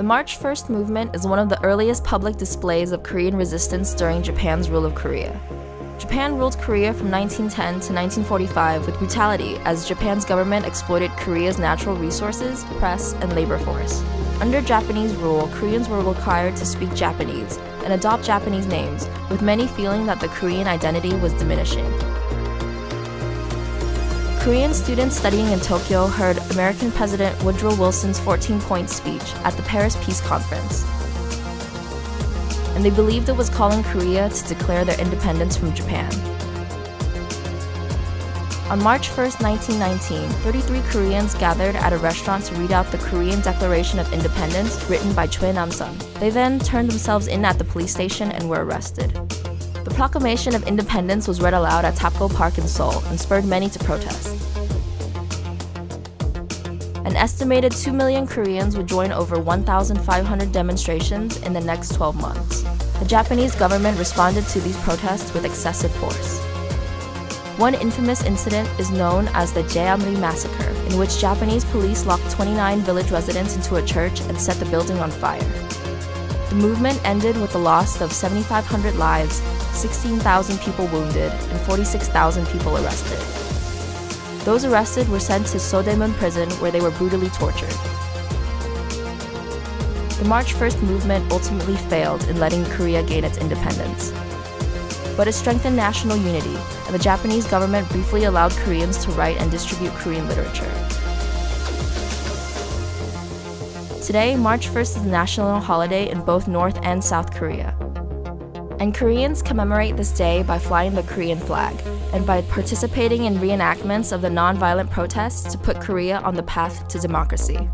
The March 1st movement is one of the earliest public displays of Korean resistance during Japan's rule of Korea. Japan ruled Korea from 1910 to 1945 with brutality as Japan's government exploited Korea's natural resources, press, and labor force. Under Japanese rule, Koreans were required to speak Japanese and adopt Japanese names, with many feeling that the Korean identity was diminishing. Korean students studying in Tokyo heard American President Woodrow Wilson's 14-point speech at the Paris Peace Conference, and they believed it was calling Korea to declare their independence from Japan. On March 1, 1919, 33 Koreans gathered at a restaurant to read out the Korean Declaration of Independence written by Choi Nam-sun. They then turned themselves in at the police station and were arrested. The Proclamation of Independence was read aloud at Tapgo Park in Seoul and spurred many to protest. An estimated 2 million Koreans would join over 1,500 demonstrations in the next 12 months. The Japanese government responded to these protests with excessive force. One infamous incident is known as the Jaeamri Massacre, in which Japanese police locked 29 village residents into a church and set the building on fire. The movement ended with the loss of 7,500 lives, 16,000 people wounded, and 46,000 people arrested. Those arrested were sent to Sodaemun prison where they were brutally tortured. The March 1st movement ultimately failed in letting Korea gain its independence. But it strengthened national unity, and the Japanese government briefly allowed Koreans to write and distribute Korean literature. Today, March 1st is a national holiday in both North and South Korea. And Koreans commemorate this day by flying the Korean flag, and by participating in reenactments of the nonviolent protests to put Korea on the path to democracy.